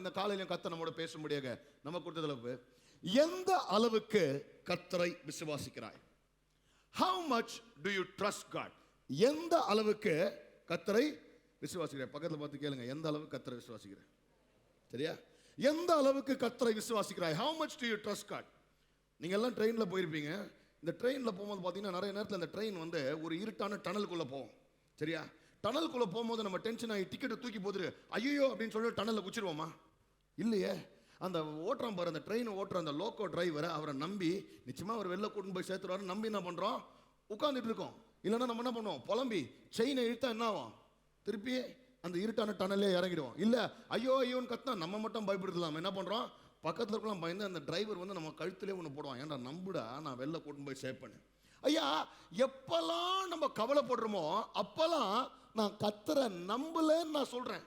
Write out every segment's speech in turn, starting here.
இந்த காலையிலும் கர்த்தர் நம்மோட பேசும்படியாக நம்ம கொடுத்தது எந்த அளவுக்கு கர்த்தரை விசுவாசிக்கிறாய்? How much do you trust God? எந்த அளவுக்கு கர்த்தரை விசுவாசிக்கிறாய்? பக்கத்தில் பார்த்து கேளுங்க, எந்த அளவுக்கு கர்த்தரை விசுவாசிக்கிறாய்? சரியா? எந்த அளவுக்கு கர்த்தரை விசுவாசிக்கிறாய்? How much do you trust God? நீங்க எல்லாம் ட்ரெயின்ல போயிருப்பீங்க. இந்த ட்ரெயின்ல போகும்போது பார்த்தீங்கன்னா நிறைய நேரத்தில் அந்த ட்ரெயின் வந்து ஒரு இருட்டான டனலுக்குள்ள போகும். சரியா? டனலுக்குள்ள போகும்போது நம்ம டென்ஷன் ஆகி டிக்கெட்டை தூக்கி போதுரு ஐயோ அப்படின்னு சொல்லி டனலில் குச்சிருவோமா? இல்லையே. அந்த ஓட்டுறான் பாரு, அந்த ட்ரெயின் ஓட்டுற அந்த லோக்கோ டிரைவரை, அவரை நம்பி நிச்சயமா அவர் வெளில கூட்டின்னு போய் சேர்த்துருவாரு நம்பி என்ன பண்றோம்? உட்காந்துட்டு இருக்கோம். இல்லைன்னா நம்ம என்ன பண்ணுவோம்? புலம்பி செயினை இழுத்தா என்ன ஆகும்? திருப்பி அந்த இருட்டான டனலே இறங்கிடுவோம். இல்லை ஐயோ ஐயோன்னு கத்தினா நம்ம மட்டும் பயப்படுத்தலாம். என்ன பண்றோம்? பக்கத்தில் இருக்கலாம் பயந்து அந்த டிரைவர் வந்து நம்ம கழுத்திலே ஒன்று போடுவான். ஏன்டா நம்புடா, நான் வெளில கூட்டின்னு போய் சேவ் பண்ணேன். ஐயா, எப்பெல்லாம் நம்ம கவலைப்படுறோமோ அப்பெல்லாம் நான் கர்த்தரை நம்பலன்னு நான் சொல்றேன்.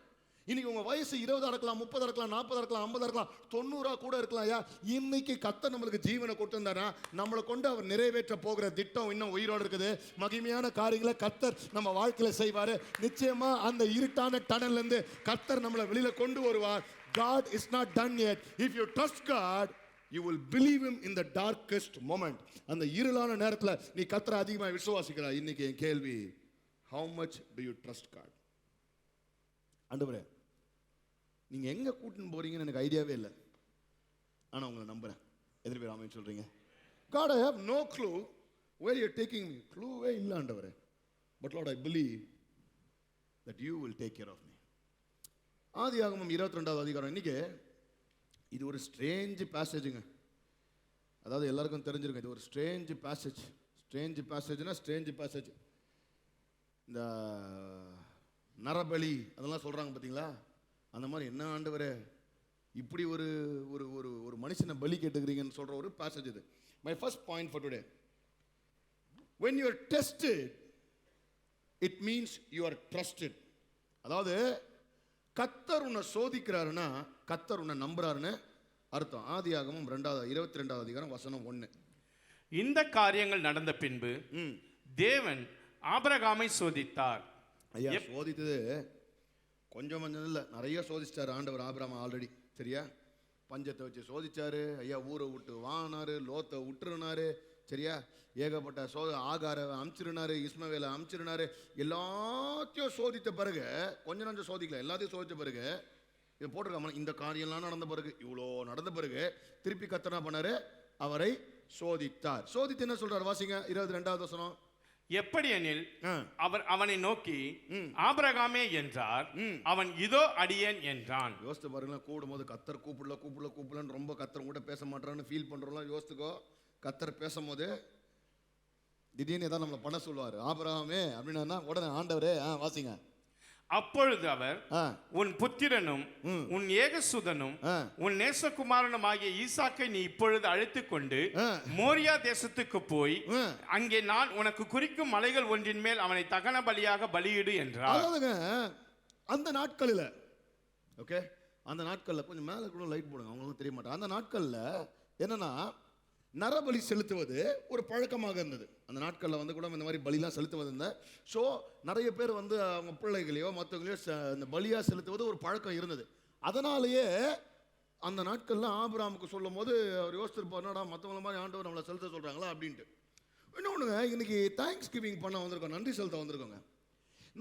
இன்னைக்கு உங்க வயசு 20 இருக்கலாம், 30 இருக்கலாம், 40 இருக்கலாம், 50 இருக்கலாம், 90 கூட இருக்கலாம். ஐயா, இன்னைக்கு கர்த்தர் நம்மளுக்கு ஜீவனை கொடுத்திருந்தாரா நம்மளை கொண்டு அவர் நிறைவேற்ற போகிற திட்டம் இன்னும் உயிரோடு இருக்குது. மகிமையான காரியங்களை கர்த்தர் நம்ம வாழ்க்கையில செய்வாரு. நிச்சயமா அந்த இருட்டான டனல்ல இருந்து கர்த்தர் நம்மளை வெளியில கொண்டு வருவார். God is not done yet. If you trust God, you will believe him in the darkest moment. அந்த இருளான நேரத்துல நீ கர்த்தரை அதிகமாக விசுவாசிக்கிறாய். இன்னைக்கு என் கேள்வி, how much do you trust God? ஆண்டவரே, நீங்க எங்க கூட்டின்னு போறீங்கன்னு எனக்கு ஐடியாவே இல்லை, ஆனா உங்களை நம்புறேன். எதிரி பேர் ஆமென் சொல்றீங்க. God, I have no clue where you're taking me. க்ளூவே இல்லை ஆண்டவரே. But Lord, I believe that you will take care of me. ஆதியாகமம் 22வது அதிகாரம். இன்னைக்கு இது ஒரு ஸ்ட்ரேஞ்ச் பேசேஜுங்க. அதாவது எல்லாருக்கும் தெரிஞ்சிருக்கும், இது ஒரு ஸ்ட்ரேஞ்ச் பேசேஜ். Strange passage. இந்த நரபலி அதெல்லாம் சொல்றாங்க பார்த்தீங்களா? அந்த மாதிரி என்ன ஆண்டவரே இப்படி ஒரு ஒரு ஒரு ஒரு மனுஷனை பலி கேட்டுக்கிறீங்கன்னு சொல்ற ஒரு பேசேஜ் இது. My first point for today, when you are tested it means you are trusted. அதாவது கர்த்தர் உன்னை சோதிக்கிறாருன்னா கர்த்தர் உன்னை நம்புறாருன்னு அர்த்தம். ஆதியாகமம் 22வது அதிகாரம் வசனம் 1. இந்த காரியங்கள் நடந்த பின்பு தேவன் ஆபிரகாமை சோதித்தார். ஐயா, சோதித்தது கொஞ்சம் கொஞ்சம் இல்லை, நிறைய சோதிச்சிட்டாரு ஆண்டவர் ஆபிரகாமை ஆல்ரெடி. சரியா? பஞ்சத்தை வச்சு சோதிச்சாரு. ஐயா, ஊரை விட்டு வாங்கினாரு, லோத்தை விட்டுருனாரு. சரியா? ஏகப்பட்ட ஆகார அமிச்சிருனாரு, இஸ்மவேலை அமிச்சிருனாரு. எல்லாத்தையும் சோதித்த பிறகு, கொஞ்சம் நஞ்சம் சோதிக்கல, எல்லாத்தையும் சோதித்த பிறகு இது போட்டிருக்காம இந்த காரியம்லாம் நடந்த பிறகு, இவ்வளோ நடந்த பிறகு திருப்பி கர்த்தர் என்ன பண்ணாரு? அவரை சோதித்தார். சோதித்து என்ன சொல்றாரு? வாசிங்க 22வது வசனம். எப்படி எனில் அவர் அவனை நோக்கி ஆபிரகாமே என்றார். அவன் இதோ அடியேன் என்றான். யோசித்து பாருங்களேன், கூடும்போது கர்த்தர் கூப்பிடலன்னு ரொம்ப கர்த்தர் கூட பேச மாட்டான்னு ஃபீல் பண்றோம்லாம். யோசித்துக்கோ, கர்த்தர் பேசும்போது திடீர்னு ஏதாவது நம்மளை பண்ண சொல்லுவார். ஆபிரகாமே அப்படின்னா உடனே ஆண்டவரே வாசிங்க. அப்பொழுது அவர் உன் புத்திரனும் உன் ஏகசுதனும் உன் நேசகுமாரனும் ஆகிய ஈசாக்கை நீ இப்பொழுது அழைத்துக் கொண்டு மோரியா தேசத்துக்கு போய் அங்கே நான் உனக்கு குறிக்கும் மலைகள் ஒன்றின் மேல் அவனை தகன பலியாக பலியிடு என்றார். அந்த நாட்களில் ஓகே, அந்த நாட்களில் கொஞ்சம் மேலே கூட லைட் போடுங்க, அவங்களுக்கும் தெரிய மாட்டாங்க. அந்த நாட்களில் என்னன்னா நரபலி செலுத்துவது ஒரு பழக்கமாக இருந்தது. அந்த நாட்களில் வந்து கூட இந்த மாதிரி பலிலாம் செலுத்துவது இருந்தது. ஸோ நிறைய பேர் வந்து அவங்க பிள்ளைகளையோ மற்றவங்களையோ இந்த பலியாக செலுத்துவது ஒரு பழக்கம் இருந்தது. அதனாலேயே அந்த நாட்களில் ஆபிரகாமுக்கு சொல்லும் போது அவர் யோசிச்சிருப்பாருனா மற்றவங்கள மாதிரி ஆண்டவர் நம்மளை செலுத்த சொல்கிறாங்களா அப்படின்ட்டு. இன்னொன்றுங்க, இன்னைக்கு தேங்க்ஸ் கிவிங் பண்ண வந்திருக்கோம், நன்றி செலுத்த வந்திருக்கோங்க.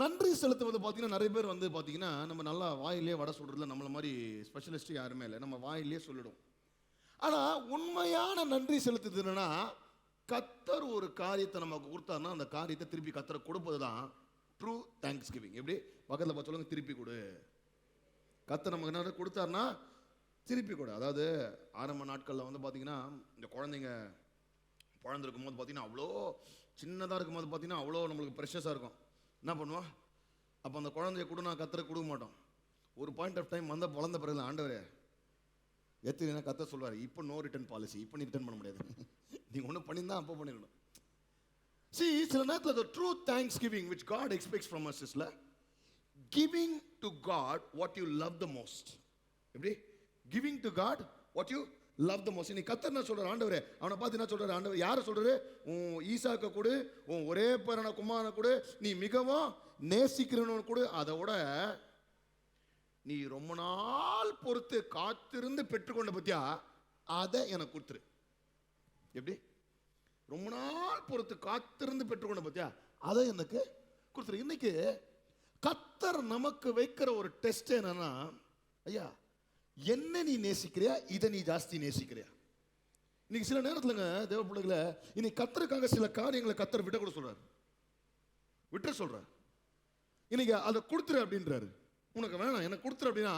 நன்றி செலுத்துவது பார்த்தீங்கன்னா நிறைய பேர் வந்து பார்த்தீங்கன்னா நம்ம நல்லா வாயிலே வடை சொல்கிறதுல நம்மளை மாதிரி ஸ்பெஷலிஸ்ட்டு யாருமே இல்லை, நம்ம வாயிலே சொல்லிடும். ஆனால் உண்மையான நன்றி செலுத்துதுன்னா கர்த்தர் ஒரு காரியத்தை நமக்கு கொடுத்தாருன்னா அந்த காரியத்தை திருப்பி கர்த்தரை கொடுப்பது தான் ட்ரூ தேங்க்ஸ் கிவிங். எப்படி? பக்கத்தில் பார்த்து சொல்லுங்க, திருப்பி கொடு. கர்த்தர் நமக்கு என்ன கொடுத்தாருன்னா திருப்பி கொடு. அதாவது ஆரம்ப நாட்களில் வந்து பார்த்தீங்கன்னா இந்த குழந்தைங்க பிறந்திருக்கும் போது பார்த்தீங்கன்னா அவ்வளோ சின்னதாக இருக்கும் போது பார்த்தீங்கன்னா அவ்வளோ நம்மளுக்கு ப்ரெஷஸாக இருக்கும். என்ன பண்ணுவோம்? அப்போ அந்த குழந்தைய கூட நான் கர்த்தரை கொடுக்க மாட்டோம். ஒரு பாயிண்ட் ஆஃப் டைம் வந்த பிறந்த பிறகு ஆண்டவரே எத்தனை கத்த சொல்வார், இப்போ நோ ரிட்டர்ன் பாலிசி, இப்போ நீ ரிட்டர்ன் பண்ண முடியாது, நீங்கள் ஒன்று பண்ணியிருந்தா அப்போ பண்ணிடணும். See, சில நேரத்தில் the true thanksgiving which God expects from us is giving to God what you love the most. எப்படி? Giving to God what you love the most. நீ கர்த்தர் என்ன சொல்றாரு? ஆண்டவரே அவனை பார்த்து என்ன சொல்றாரு? ஆண்டவர் யாரை சொல்றாரு? உன் ஈசாக்க கொடு, உன் ஒரே பேரான குமாரனை கொடு, நீ மிகவும் நேசிக்கிறவனு கொடு, அதை விட நீ ரொம்ப நாள் பொறுத்து காத்திருந்து பெற்றுக்கொண்ட பத்தியா, அதை எனக்கு கொடுத்துரு. எப்படி? ரொம்ப நாள் பொறுத்து காத்திருந்து பெற்றுக்கொண்ட பத்தியா, அதை எனக்கு கொடுத்துரு. இன்னைக்கு கர்த்தர் நமக்கு வைக்கிற ஒரு டெஸ்ட் என்னன்னா, ஐயா என்ன நீ நேசிக்கிறியா, இதை நீ ஜாஸ்தி நேசிக்கிறியா? இன்னைக்கு சில நேரத்துலங்க தேவ பிள்ளைகளை, இன்னைக்கு கர்த்தருக்காக சில காரியங்களை கர்த்தர் விட கூட சொல்றாரு, விட்டுற சொல்றாரு. இன்னைக்கு அதை கொடுத்துரு அப்படின்றாரு. உனக்கு வேணாம், எனக்கு கொடுத்துரு அப்படின்னா,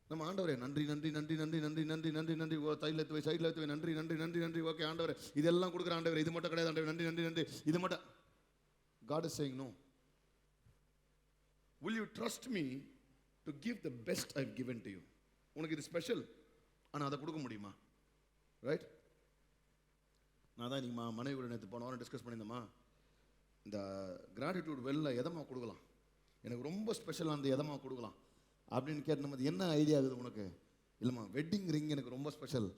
நம்ம ஆண்டவரே நன்றி நன்றி நன்றி நன்றி நன்றி நன்றி நன்றி நன்றி, தைல எடுத்து வை, சைடில் எடுத்து வை, நன்றி நன்றி நன்றி நன்றி, ஓகே ஆண்டவரே இதெல்லாம் கொடுக்குற ஆண்டவரே, இது மட்டும் கிடையாது ஆண்டவரே, நன்றி நன்றி நன்றி, இது மட்டும். God is saying no. Will you trust me to give the best I've given to you? உனக்கு இது ஸ்பெஷல், ஆனால் அதை கொடுக்க முடியுமா? ரைட்? நான் தான் நீங்கள் மனைவியோட நேற்று போன வாரம் டிஸ்கஸ் பண்ணியிருந்தேம்மா, இந்த கிராட்டிடியூட் வெல்ல எதமா கொடுக்கலாம், எனக்கு ரொம்ப ஸ்பெஷலாக அந்த எதமா கொடுக்கலாம் அப்படின்னு கேட்டு, நம்ம என்ன ஐடியா ஆகுது உனக்கு? இல்லைம்மா வெட்டிங் ரிங் எனக்கு ரொம்ப ஸ்பெஷல்,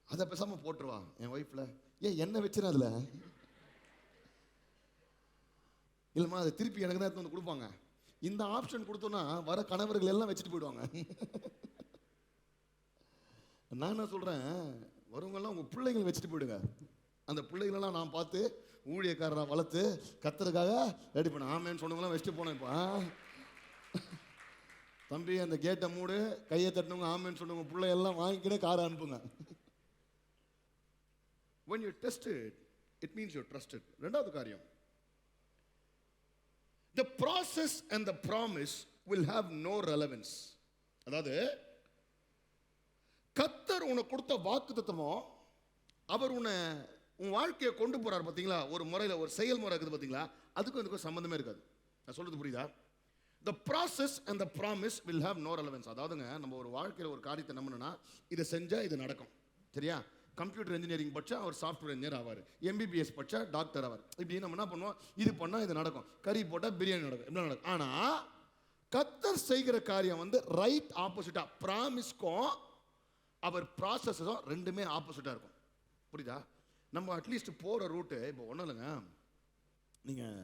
அதை பேசாமல் போட்டுருவா என் ஒய்ஃபில். ஏன் என்ன வச்சுனா அதில்? இல்லைம்மா அதை திருப்பி எனக்கு தான் எடுத்து வந்து கொடுப்பாங்க. இந்த ஆப்ஷன் கொடுத்தோன்னா வர கணவர்கள் எல்லாம் வச்சுட்டு போயிடுவாங்க. நான் என்ன சொல்கிறேன், வருவங்கெல்லாம் உங்கள் பிள்ளைங்களை வச்சுட்டு போயிடுங்க. அந்த பிள்ளைகளெல்லாம் நான் பார்த்து ஊழியக்காரரை வளர்த்து கர்த்தருக்காக ரெடி பண்ண. ஆமேன்னு சொன்னவங்களாம் வச்சுட்டு போனேன். இப்போ தம்பி அந்த கேட்டை மூடு, கையை தட்டினவங்க ஆமேன்னு சொன்னவங்க பிள்ளையெல்லாம் வாங்கிக்கிட்டே காரை அனுப்புங்க. When you tested, it means you're trusted. ரெண்டாவது காரியம், the process and the promise will have no relevance. அதாவது கர்த்தர் உனக்கு கொடுத்த வாக்குத்தத்தமோ, அவர் உன் வாழ்க்கையை கொண்டு போறார் பார்த்தீங்களா, ஒரு முறையில் ஒரு செயல்முறை இருக்குது பார்த்தீங்களா, அதுக்கும் இதுக்கும் சம்பந்தமே இருக்காது. நான் சொல்றது புரியுதா? The process and the promise will have no relevance. அதாவதுங்க, நம்ம ஒரு வாழ்க்கையில் ஒரு காரியத்தை நம்பணும்னா, இதை செஞ்சா இது நடக்கும், சரியா? கம்ப்யூட்டர் இன்ஜினியரிங் படிச்சா அவர் சாஃப்ட்வேர் இன்ஜினியர் ஆவார், எம்பிபிஎஸ் படிச்சா டாக்டர் ஆவார். இப்படி நம்ம என்ன பண்ணுவோம், இது பண்ணால் இது நடக்கும், கறி போட்டால் பிரியாணி நடக்கும், என்ன நடக்கும். ஆனால் கர்த்தர் செய்கிற காரியம் ரைட் ஆப்போசிட்டா. ப்ராமிஸ்க்கும் அவர் ப்ராசஸும் ரெண்டுமே ஆப்போசிட்டாக இருக்கும். புரியுதா? நம்ம அட்லீஸ்ட் போகிற ரூட்டு இப்போ ஒன்றும் இல்லைங்க. நீங்கள்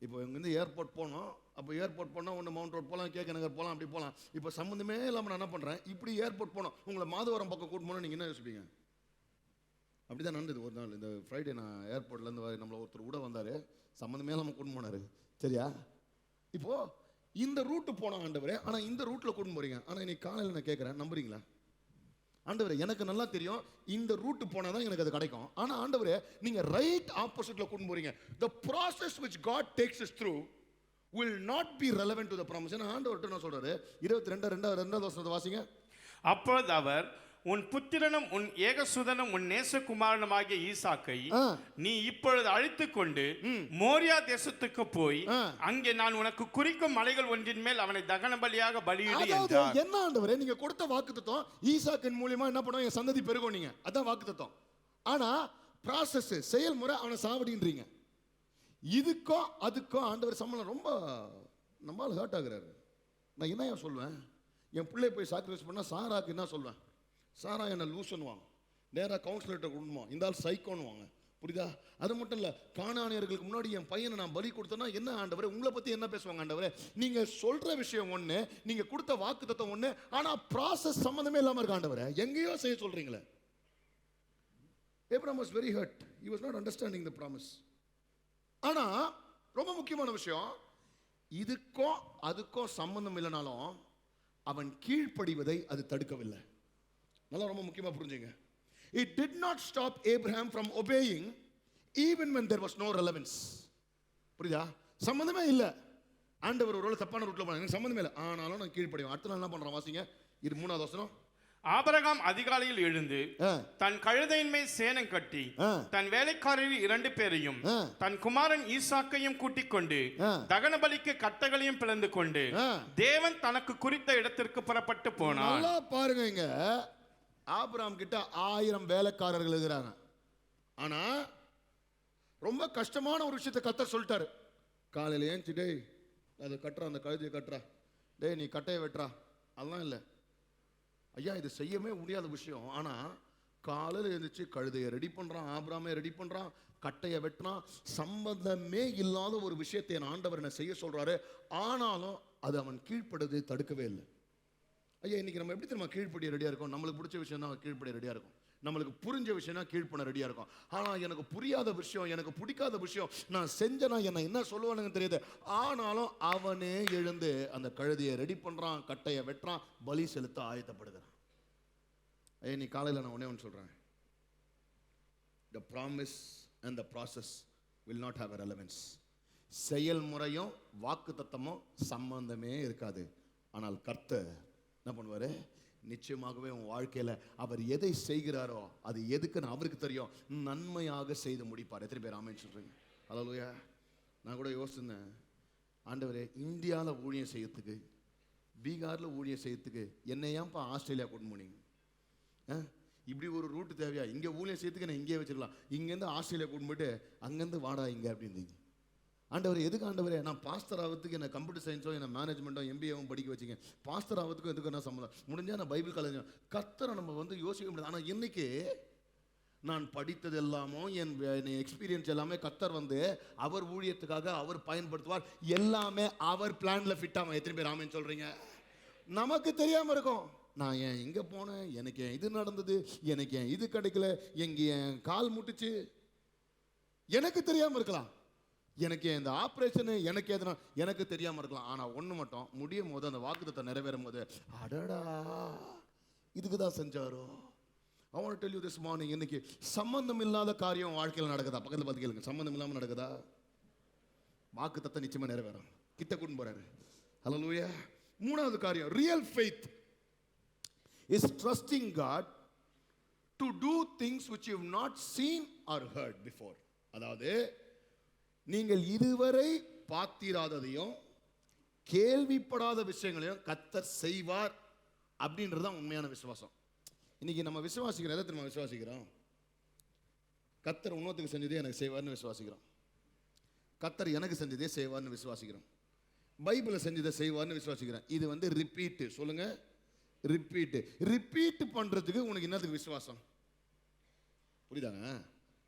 இப்போ இங்கேருந்து ஏர்போர்ட் போகணும், அப்போ ஏர்போர்ட் போனால் ஒன்று மவுண்ட் ரோட் போகலாம், கேகே நகர் போகலாம், அப்படி போகலாம். இப்போ சம்மந்தமே இல்லாமல் நான் என்ன பண்ணுறேன், இப்படி ஏர்போர்ட் போனோம், உங்களை மாதவரம் பக்கம் கூட்டு போனால் நீங்கள் என்ன யோசிப்பீங்க? அப்படி தான் நடந்தது ஒரு நாள். இந்த ஃப்ரைடே நான் ஏர்போர்ட்லேருந்து நம்மளை ஒருத்தர் கூட வந்தார், சம்மந்தமே இல்லாமல் கூட்டு போனார், சரியா? இப்போது இந்த ரூட்டு போனால் ஆண்டவரே, ஆனால் இந்த ரூட்டில் கூட்டு போகிறீங்க. ஆனால் இன்னைக்கு காலையில் நான் கேட்குறேன், நம்புறீங்களா? ஆண்டவரே எனக்கு நல்லா தெரியும் இந்த ரூட்டு போனால் தான் எனக்கு அது கிடைக்கும், ஆனால் ஆண்டவரே நீங்கள் ரைட் ஆப்போசிட்டில் கூட்டு போகிறீங்க. The process which God takes us through will not be relevant to the promise. ஏன்னா ஆண்டவர்கிட்ட நான் சொல்கிறாரு, 22:2 வாசிங்க. அப்பொழுது அவர், உன் புத்திரனும் உன் ஏகசுதனும் உன் நேசகுமாரனுமாகிய ஈசாக்கை நீ இப்பொழுது அழைத்துக் கொண்டு மோரியா தேசத்துக்கு போய் அங்கே நான் உனக்கு குறிக்கும் மலைகள் ஒன்றின் மேல் அவனை தகன பலியாக பலியிடு என்றார். என்ன ஆண்டவரே, நீங்க கொடுத்த வாக்குத்தத்தம் ஈசாக்கின் மூலமா என்ன பண்ணுவோம், என் சந்ததி பெருகும், நீங்க அதான் வாக்குத்தத்தம். ஆனா ப்ராசஸ் செயல்முறை அவனை சாவடின்றீங்க. இதுக்கும் அதுக்கும் ஆண்டவர் சம்பளம் ரொம்ப நம்மளால ஹர்ட் ஆகுறாரு. நான் என்ன சொல்லுவேன், என் பிள்ளை போய் சாக்ரிஃபைஸ் பண்ணா சாராக்கு என்ன சொல்வேன், சாரா என்ன லூசுன்னுவாங்க, நேராக கவுன்சிலர்கிட்ட கொடுணுவாங்க, இந்த ஆள் சைக்கோன்னுவாங்க. புரியுதா? அது மட்டும் இல்லை, கானானியர்களுக்கு முன்னாடி என் பையனை நான் பலி கொடுத்தேன்னா என்ன ஆண்டவரே உங்களை பற்றி என்ன பேசுவாங்க ஆண்டவரே? நீங்கள் சொல்கிற விஷயம் ஒன்று, நீங்கள் கொடுத்த வாக்கு தத்துவம் ஒன்று, ஆனால் ப்ராசஸ் சம்மந்தமே இல்லாமல் இருக்க ஆண்டவரே, எங்கேயோ செய்ய சொல்கிறீங்களே. Abraham was very hurt. He was not understanding the promise. ஆனால் ரொம்ப முக்கியமான விஷயம், இதுக்கும் அதுக்கும் சம்பந்தம் இல்லைனாலும் அவன் கீழ்ப்படிவதை அது தடுக்கவில்லை. நல்லா ரொம்ப முக்கியமா புரிஞ்சுங்க. It did not stop Abraham from obeying even when there was no relevance. புரியுதா? சம்பந்தமே இல்லை. ஆண்டவர் ஒருவேளை தப்பான ரூட்ல போனாங்க, சம்பந்தமே இல்லை, ஆனாலும் நான் கீழ்ப்படிவேன். அடுத்த நாள் என்ன பண்றான் வாசிங்க, இது 3வது வசனம். ஆபிரகாம் அதிகாலையில் எழுந்து தன் கழுதையின் மேல் சேணம் கட்டி தன் வேலைக்காரரில் 2 பேரையும் தன் குமாரன் ஈசாக்கையும் கூட்டிக் கொண்டு தகன பலிக்கு கட்டைகளையும் பிளந்து கொண்டு தேவன் தனக்கு குறித்த இடத்திற்கு புறப்பட்டு போனார். நல்லா பாருங்க, இங்க ஆபிரகாம் கிட்ட 1000 வேலைக்காரர்கள் இருக்கிறாங்க. ஆனா ரொம்ப கஷ்டமான ஒரு விஷயத்தை கர்த்தர் சொல்லிட்டாரு. காலையில ஏஞ்சி டேய் அதை கட்டுறா, அந்த கழுதையை கட்டுறா, டேய் நீ கட்டையை வெட்டுறா, அதெல்லாம் இல்லை ஐயா, இது செய்யவே முடியாத விஷயம். ஆனா காலையில் எழுந்திரிச்சு கழுதையை ரெடி பண்றான், ஆபிரகாமை ரெடி பண்றான், கட்டையை வெட்டுறான். சம்பந்தமே இல்லாத ஒரு விஷயத்தை என் ஆண்டவர் என்ன செய்ய சொல்றாரு, ஆனாலும் அது அவன் கீழ்ப்படுவதை தடுக்கவே இல்லை. ஐயா இன்னைக்கு நம்ம எப்படி தெரியுமா கீழ்ப்படிய ரெடியா இருக்கோம்? நம்மளுக்கு பிடிச்ச விஷயம் தான் கீழ்ப்படிய ரெடியா இருக்கும், நம்மளுக்கு புரிஞ்ச விஷயம்னா கீழ்ப்பண்ண ரெடியா இருக்கும். ஆனா எனக்கு புரியாத விஷயம், எனக்கு பிடிக்காத விஷயம், நான் செஞ்சனா என்ன சொல்லுவானுங்க தெரியாது. ஆனாலும் அவனே எழுந்து அந்த கழுதையை ரெடி பண்றான், கட்டையை வெட்டுறான், பலி செலுத்த ஆயத்தப்படுகிறான். ஐயா நீ காலையில் நான் ஒன்னே ஒன்று சொல்றேன், the promise and the process will not have a relevance. செயல்முறையும் வாக்கு தத்தமும் சம்பந்தமே இருக்காது. ஆனால் கர்த்தர் என்ன பண்ணுவாரு? நிச்சயமாகவே உன் வாழ்க்கையில அவர் எதை செய்கிறாரோ அது எதுக்குன்னு அவருக்கு தெரியும், நன்மையாக செய்து முடிப்பார். எத்தனை பேர் ஆமென் சொல்றீங்க? ஹல்லேலூயா. நான் கூட யோசிச்சேன், ஆண்டவரே இந்தியாவில் ஊழியம் செய்யறதுக்கு, பீகாரில் ஊழியம் செய்யறதுக்கு என்னை ஏன்ப்பா ஆஸ்திரேலியா கொண்டு போனீங்க? இப்படி ஒரு ரூட்டு தேவையா? இங்கே ஊழியம் செய்யறதுக்கு நான் இங்கே வச்சிடலாம், இங்கேருந்து ஆஸ்திரேலியா கொண்டு போயிட்டு அங்கேருந்து வாடா இங்கே அப்படின்றீங்க. ஆண்டவர் எதுக்கு ஆண்டவரே? நான் பாஸ்டர் ஆகிறதுக்கு என்ன கம்ப்யூட்டர் சயின்ஸோ என்ன மேனேஜ்மெண்ட்டோ எம்பிஏவும் படிக்க வச்சிங்க, பாஸ்டர் ஆகிறதுக்கும் எதுக்கு என்ன சம்மந்தம்? முடிஞ்சால் நான் பைபிள் காலேஜ். கர்த்தரை நம்ம யோசிக்க முடியாது. ஆனால் இன்னைக்கு நான் படித்தது எல்லாமோ என் எக்ஸ்பீரியன்ஸ் எல்லாமே கர்த்தர் அவர் ஊழியத்துக்காக அவர் பயன்படுத்துவார். எல்லாமே அவர் பிளான்ல ஃபிட் ஆகும். எத்தனை பேர் ஆமென் சொல்றீங்க? நமக்கு தெரியாம இருக்கும், நான் ஏன் இங்க போனேன், எனக்கு ஏன் இது நடந்தது, எனக்கு ஏன் இது கிடைக்கல, எங்க என் கால் முட்டுச்சு, எனக்கு தெரியாம இருக்கலாம். எனக்கு இந்த ஆப்ரேஷனு எனக்கு எதுனா எனக்கு தெரியாம இருக்கலாம். ஆனா ஒண்ணு மட்டும், முடியும் போது அந்த வாக்குத்தத்தை நிறைவேறும் போது, அடடா இதுக்கு தான் செஞ்சாரோ. I want to tell you this morning, இன்னைக்கு சம்பந்தம் இல்லாத காரியம் வாழ்க்கையில் நடக்குதா? பக்கத்துல பார்த்து கேளுங்க, சம்பந்தம் இல்லாம நடக்குதா? வாக்குத்தத்தை நிச்சயமா நிறைவேறும். கிட்ட கொண்டு போறாரு. ஹல்லேலூயா. மூணாவது காரியம், real faith is trusting God to do things which you have not seen or heard before. அதாவது நீங்கள் இதுவரை பார்த்திராததையும் கேள்விப்படாத விஷயங்களையும் கர்த்தர் செய்வார் அப்படின்றது தான் உண்மையான விசுவாசம். இன்னைக்கு நம்ம விசுவாசிக்கிறோம், எதை நம்ம விசுவாசிக்கிறோம்? கர்த்தர் இன்னொருத்துக்கு செஞ்சதே எனக்கு செய்வார்னு விசுவாசிக்கிறோம். கர்த்தர் எனக்கு செஞ்சதே செய்வார்னு விசுவாசிக்கிறோம். பைபிளை செஞ்சதை செய்வார்னு விசுவாசிக்கிறேன். இது ரிப்பீட்டு. சொல்லுங்க, ரிப்பீட் பண்றதுக்கு உனக்கு என்னதுக்கு விசுவாசம்? புரியுதாங்க?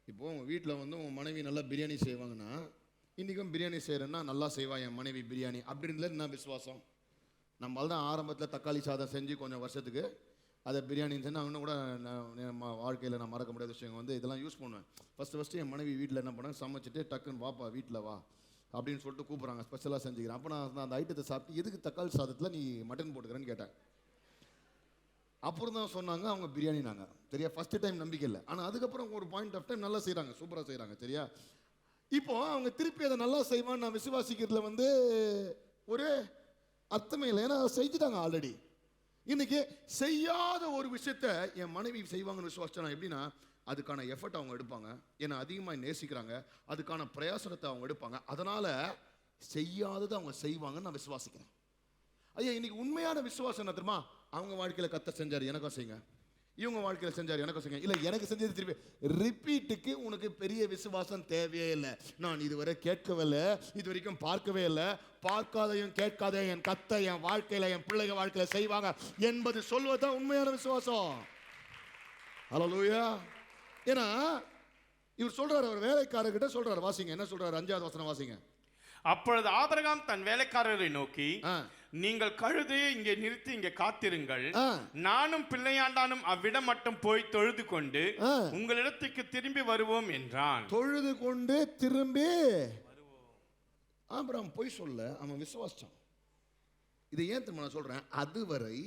இப்போ உங்க வீட்டில் உங்க மனைவி நல்லா பிரியாணி செய்வாங்கன்னா, இன்னைக்கும் பிரியாணி செய்யறேன்னா நல்லா செய்வா என் மனைவி பிரியாணி அப்படின்றதுல என்ன விசுவாசம்? நம்மளால தான் ஆரம்பத்தில் தக்காளி சாதம் செஞ்சு கொஞ்சம் வருஷத்துக்கு அதை பிரியாணின்னு சொன்னால் இன்னும் கூட வாழ்க்கையில் நான் மறக்க முடியாத விஷயம் இதெல்லாம் யூஸ் பண்ணுவேன். ஃபஸ்ட்டு என் மனைவி வீட்டில் என்ன பண்ணாங்க, சமைச்சிட்டு டக்குன்னு வாப்பா வீட்டில் வா அப்படின்னு சொல்லிட்டு கூப்பிட்றாங்க, ஸ்பெஷலாக செஞ்சுக்கிறேன். அப்போ நான் அந்த ஐட்டத்தை சாப்பிட்டு எதுக்கு தக்காளி சாதத்தில் நீ மட்டன் போட்டுக்கிறேன்னு கேட்டேன். அப்புறம் தான் சொன்னாங்க அவங்க பிரியாணி. நாங்கள் சரியா ஃபஸ்ட்டு டைம் நம்பிக்கை இல்லை, ஆனால் அதுக்கப்புறம் ஒரு பாயிண்ட் ஆஃப் டைம் நல்லா செய்கிறாங்க, சூப்பராக செய்கிறாங்க. சரியா இப்போ அவங்க திருப்பி அதை நல்லா செய்வான்னு நான் விசுவாசிக்கிறதுல ஒரு அர்த்தமே இல்லை, ஏன்னா செஞ்சுட்டாங்க ஆல்ரெடி. இன்னைக்கு செய்யாத ஒரு விஷயத்த என் மனைவி செய்வாங்கன்னு விசுவாசிச்சா எப்படின்னா, அதுக்கான எஃபர்ட் அவங்க எடுப்பாங்க, ஏன்னா அதிகமாக நேசிக்கிறாங்க, அதுக்கான பிரயாசனத்தை அவங்க எடுப்பாங்க, அதனால செய்யாததை அவங்க செய்வாங்கன்னு நான் விசுவாசிக்கிறேன். ஐயா இன்னைக்கு உண்மையான விசுவாசம் என்ன தெரியுமா? அவங்க வாழ்க்கையில் கர்த்தர் செஞ்சார் எனக்கும் செய்யுங்க, இவங்க வாழ்க்கையில் செஞ்சார் எனக்கும் செய்யுங்க. இல்லை எனக்கு செஞ்சது திருப்பி ரிப்பீட்டுக்கு உனக்கு பெரிய விசுவாசம் தேவையே இல்லை. நான் இதுவரை கேட்கவே இல்லை, இது வரைக்கும் பார்க்கவே இல்லை, பார்க்காதையும் கேட்காத என் கர்த்தர் என் வாழ்க்கையில் என் பிள்ளைங்க வாழ்க்கையில் செய்வாங்க என்பது சொல்வதுதான் உண்மையான விசுவாசம். ஹல்லேலூயா. ஏன்னா இவர் சொல்றாரு, அவர் வேலைக்காரர்கிட்ட சொல்றாரு, வாசிங்க என்ன சொல்றாரு, 5வது வசனம் வாசிங்க. அப்பொழுது ஆபிரகாம் தன் வேலைக்காரரை நோக்கி, நீங்கள் கழுதையை இங்கே நிறுத்தி இங்கே காத்திருங்கள், நானும் பிள்ளையாண்டானும் அவ்விடம் மட்டும் போய் தொழுது கொண்டு உங்களிடத்துக்கு திரும்பி வருவோம் என்றான். தொழுது கொண்டு திரும்பி ஆபிரகாம் போய் சொல்ல அவன் விசுவாசிச்சான். இதை ஏன் திரும்ப நான் சொல்றேன், அதுவரை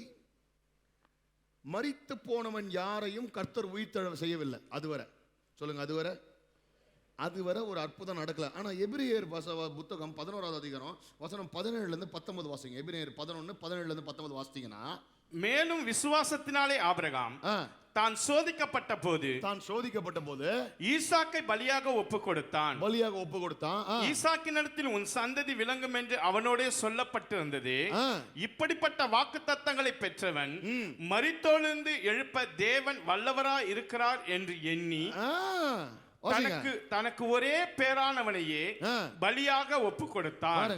மரித்து போனவன் யாரையும் கர்த்தர் உயிர்த்தெழ செய்யவில்லை. அதுவரை சொல்லுங்க, அதுவரை ஒரு அற்புதம் நடக்கல. ஆனா எபிரேயர் புத்தகம் 11வது அதிகாரம் வசனம் 17 19 வாசிங்க. எபிரேயர் 11 17 19 வாசித்தீங்கன்னா, மேலும் விசுவாசத்தினாலே ஆபிரகாம் தான் சோதிக்கப்பட்ட போது ஈசாக்கை பலியாக ஒப்பு கொடுத்தான். ஈசாக்கினிடத்தில் உன் சந்ததி விளங்கும் என்று அவனோடே சொல்லப்பட்டிருந்தது. இப்படிப்பட்ட வாக்குத்தத்தங்களை பெற்றவன் மரித்தோலிருந்து எழுப்ப தேவன் வல்லவராய் இருக்கிறார் என்று எண்ணி தனக்கு ஒரே பேரானவனையே பலியாக ஒப்பு கொடுத்தான்.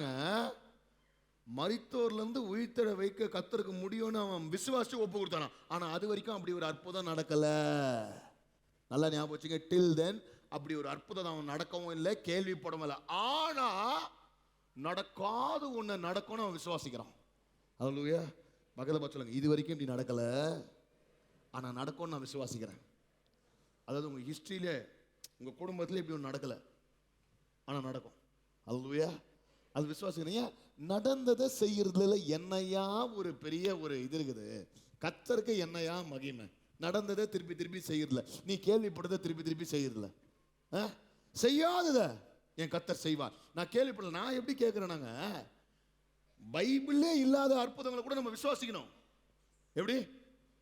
மரித்தோர்ல இருந்து உயிர்த்தெழ வைக்க கர்த்தருக்கு முடியும்னு அவன் விசுவாசிச்சு ஒப்பு கொடுத்தானா. ஆனா அது வரைக்கும் அப்படி ஒரு அற்புதம் நடக்கல. நல்லா ஞாபகம் வச்சுங்க, டில் தென் அப்படி ஒரு அற்புதம் அவன் நடக்கவும் இல்லை, கேள்விப்படவும் இல்லை. ஆனா நடக்காது ஒண்ணு நடக்கும்னு அவன் விசுவாசிக்கிறான். ஹல்லேலூயா. பக்கத்துல பார்த்து சொல்லுங்க, இது வரைக்கும் இப்படி நடக்கல, ஆனா நடக்கும்னு நான் விசுவாசிக்கிறேன். அதாவது உங்க ஹிஸ்டரியிலே உங்க குடும்பத்திலே இப்படி ஒன்று நடக்கல, ஆனா நடக்கும். அல்லேலூயா. அது விசுவாசிக்கிறீங்க. நடந்ததை செய்யறதுல என்னையா ஒரு பெரிய ஒரு இது இருக்குது. கர்த்தருக்கு என்னையா மகிமை. நடந்ததை திருப்பி திருப்பி செய்யறதில்ல, நீ கேள்விப்பட்டதை திருப்பி திருப்பி செய்யறதில்ல. செய்யாதத என் கர்த்தர் செய்வார். நான் கேள்விப்படல, நான் எப்படி கேட்கிறேனாங்க, பைபிளே இல்லாத அற்புதங்களை கூட நம்ம விசுவாசிக்கணும். எப்படி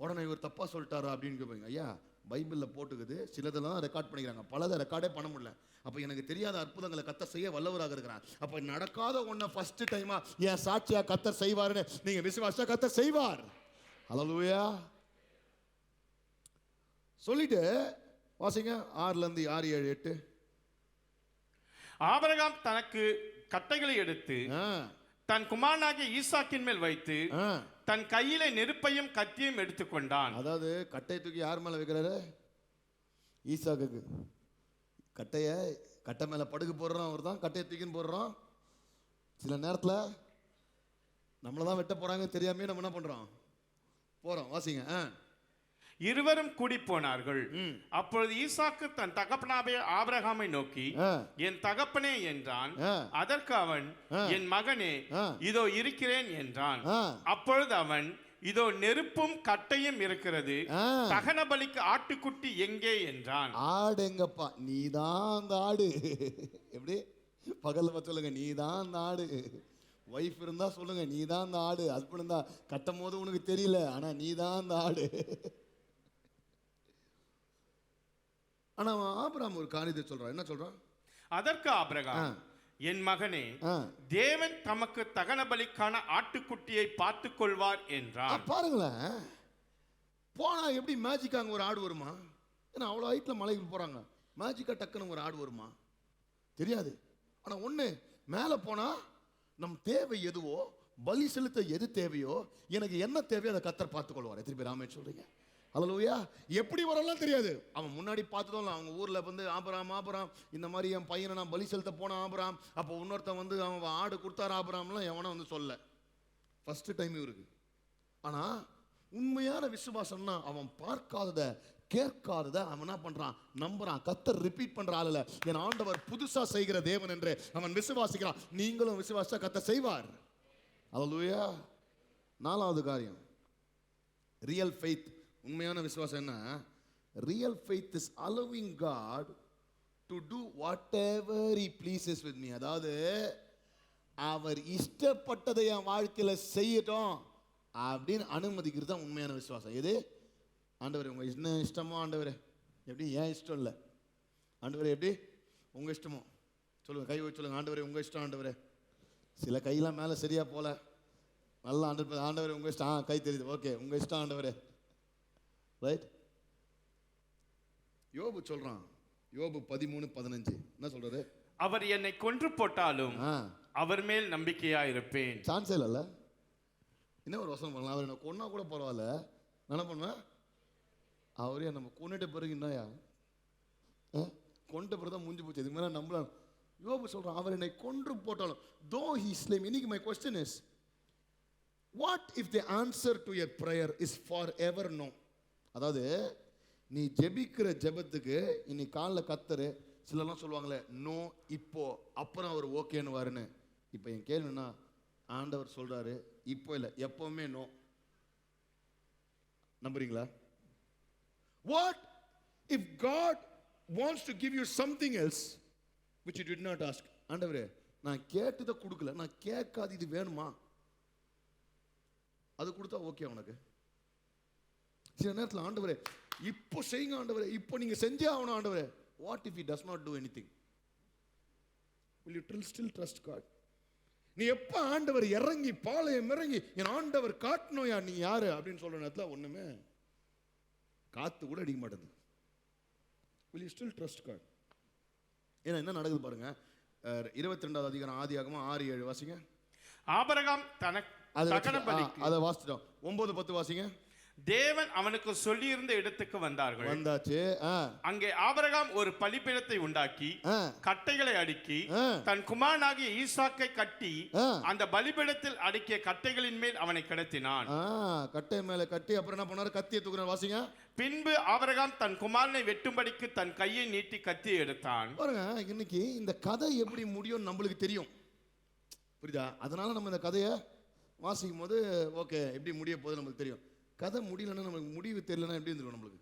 உடனே இவர் தப்பா சொல்லிட்டாரா அப்படின்னு கேட்பீங்க. ஐயா, பைபிளில் போட்டுக்குது, சிலதெல்லாம் ரெக்கார்ட் பண்ணிக்கிறாங்க, பலதை ரெக்கார்டே பண்ண முடியல. அப்போ எனக்கு தெரியாத அற்புதங்களை கர்த்தர் செய்ய வல்லவராக இருக்கிறார். அப்போ நடக்காத ஒன்றை ஃபர்ஸ்ட் டைமா என் சாட்சியா கர்த்தர் செய்வார்னு நீங்க விசுவாசா கர்த்தர் செய்வார். அல்லேலூயா. சொல்லிட்டு வாசிங்க 6 6 7 8. ஆபிரகாம் தனக்கு கட்டைகளை எடுத்து தன் குமாரனாகிய ஈசாக்கின் மேல் வைத்து தன் கையிலே நெருப்பையும் கத்தியும் எடுத்துக்கொண்டான். அதாவது கட்டை தூக்கி யார் மேல வைக்கிறாரு? ஈசாக்குக்கு. கட்டை மேல படுக்க போடுறோம், அவர் தான் கட்டையை தூக்கின்னு போடுறோம். சில நேரத்தில் நம்மளதான் வெட்ட போறாங்க தெரியாமே நம்ம என்ன பண்றோம், போறோம். வாசிங்க. இருவரும் கூடி போனார்கள். அப்பொழுது ஈசாக்கு தன் தகப்பனாகிய ஆபிரகாமை நோக்கி, என் தகப்பனே என்றான். அதற்கு அவன், என் மகனே, இதோ இருக்கிறேன் என்றான். அப்பொழுது அவன், இதோ நெருப்பும் கட்டையும் இருக்கிறது, தகன பலிக்கு ஆட்டுக்குட்டி எங்கே என்றான். ஆடு எங்கப்பா? நீதான் அந்த ஆடு. எப்படி பகல்ல பார்த்து சொல்லுங்க, நீதான் அந்த ஆடு. வைஃப் இருந்தா சொல்லுங்க, நீதான் அந்த ஆடு. ஹஸ்பண்ட் இருந்தா கட்டும் போது உனக்கு தெரியல, ஆனா நீதான் அந்த ஆடு. ஆனா ஆபிரகாம் ஒரு காரியத்தை சொல்றான். என்ன சொல்றான்? அதற்கு ஆபிரகாம், என் மகனே, தேவன் தமக்கு தகன பலிக்கான ஆட்டுக்குட்டியை பார்த்துக் கொள்வார் என்றார். பாருங்களேன், போனா எப்படி மேஜிக்கா அங்க ஒரு ஆடு வருமா? ஏன்னா அவ்வளவு ஹைட்ல மலைக்கு போறாங்க, மேஜிக்கா டக்குன்னு ஒரு ஆடு வருமா? தெரியாது. ஆனா ஒண்ணு, மேல போனா நம் தேவை எதுவோ, பலி செலுத்த எது தேவையோ, எனக்கு என்ன தேவையோ அதை கர்த்தர் பார்த்துக் கொள்வார். திருப்பி ராமே சொல்றீங்க. அல்லேலூயா. எப்படி வரலாம் தெரியாது. அவன் முன்னாடி பார்த்ததும் அவங்க ஊர்ல வந்து ஆபிரகாம் இந்த மாதிரி என் பையனை நான் பலி செலுத்த போன ஆபிரகாம், அப்போ இன்னொருத்தன் வந்து அவன் ஆடு கொடுத்தாரு ஆபிரகாம்லாம் எவனும் வந்து சொல்ல. ஃபர்ஸ்ட் டைம் இருக்கு. ஆனா உண்மையான விசுவாசம்னா அவன் பார்க்காதத கேட்காதத அவன் என்ன பண்றான், நம்புறான். கர்த்தர் ரிப்பீட் பண்ற ஆளு, என் ஆண்டவர் புதுசா செய்கிற தேவன் என்று அவன் விசுவாசிக்கிறான். நீங்களும் விசுவாசா கர்த்தர் செய்வார். அல்லேலூயா. 4வது காரியம், ரியல் ஃபெய்த். உண்மையான விசுவாசம் என்ன? Real faith is allowing God to do whatever he pleases with me. அதாவது அவர் இஷ்டப்பட்டதை என் வாழ்க்கையில செய்யட்டும் அப்படின்னு அனுமதிக்கிறது தான் உண்மையான விசுவாசம். எது? ஆண்டவரே உங்க என்ன இஷ்டமோ ஆண்டவரே. எப்படி? ஏன் இஷ்டம் இல்லை ஆண்டவரே, எப்படி உங்க இஷ்டமோ சொல்லுங்க. கை வச்சு சொல்லுங்க, ஆண்டவரே உங்க இஷ்டம் ஆண்டவரே. சில கையெல்லாம் மேலே சரியா போல, நல்லா ஆண்டவரே உங்க இஷ்டம். கை தெரியுது, ஓகே உங்க இஷ்டம் ஆண்டவரே. ரைட்? யோபு சொல்றான், யோபு 13:15 என்ன சொல்றாரு? அவர் என்னை கொன்று போட்டாலும் அவர் மேல் நம்பிக்கையா இருப்பேன். சான்ஸே இல்ல. என்ன ஒரு வசனம் பண்ணலாம், அவர் என்ன கொன்னா கூட பரவாயில்ல, என்ன பண்ணுவேன், அவரே நம்ம கொண்டுட்ட பிறகு என்னயா கொண்ட பிறகு தான் முடிஞ்சு போச்சு, இதுக்கு மேலே நம்பலாம். யோபு சொல்றான், அவர் என்னை கொன்று போட்டாலும் தோ ஹி ஸ்லே மீ. இன்னைக்கு my question is, what if the answer to your prayer is forever no? அதாவது நீ ஜெபிக்கிற ஜெபத்துக்கு இன்னைக்கு காலில் கத்தரு சிலர்லாம் சொல்லுவாங்களே, நோ இப்போ, அப்புறம் அவர் ஓகேன்னு வாருன்னு. இப்போ என் கேள்வின்னா, ஆண்டவர் சொல்றாரு இப்போ இல்லை எப்பவுமே நோ. நம்புறீங்களா? What if God wants to give you something else which you did not ask? ஆண்டவரே நான் கேட்டதை கொடுக்கல, நான் கேட்காது இது வேணுமா, அது கொடுத்தா ஓகே உனக்கு. சில நேரத்தில் ஆண்டவரே இப்போ செய்யுங்க ஆண்டவரே, இப்போ நீங்க செஞ்சே ஆகணும் ஆண்டவரே. What if he does not do anything? will you still trust God? நீ எப்ப ஆண்டவர் இறங்கி பாளையம் இறங்கி என் ஆண்டவர் காட்டணும்யா நீ யாரு அப்படின்னு சொல்ற நேரத்தில் ஒண்ணுமே காத்து கூட அடிக்க மாட்டேங்குது. will you still trust God? ஏன்னா என்ன நடக்குது பாருங்க. 22வது அதிகாரம் ஆதியாகமம் 6:7 வாசிங்க. ஆபிரகாம் தகன பலிக்கு, அதை வாசிட்டோம். 9:10 வாசிங்க. தேவன் அவனுக்கு சொல்லியிருந்த இடத்துக்கு வந்தார்கள். வந்தாச்சு. அங்கே ஆபிரகாம் ஒரு பலிபீடத்தை உண்டாக்கி கட்டைகளை அடுக்கி தன் குமாரனாகிய ஈசாக்கை கட்டி அந்த பலிபீடத்தில் அடுக்கிய கட்டைகளின் மேல் அவனை கிடத்தினான். கட்டை மேல கட்டி அப்புறம் என்ன பண்ணாரு? கத்தியை தூக்குறார். வாசிங்க. பின்பு ஆபிரகாம் தன் குமாரனை வெட்டும்படிக்கு தன் கையை நீட்டி கத்தியை எடுத்தான். பாருங்க, இன்னைக்கு இந்த கதை எப்படி முடியும் நம்மளுக்கு தெரியும், புரியுதா? அதனால நம்ம இந்த கதையை வாசிக்கும் போது ஓகே எப்படி முடிய போகுது நமக்கு தெரியும். கதை முடியலன்னா நமக்கு முடிவு தெரியலன்னா எப்படி இருந்துடும் நம்மளுக்கு?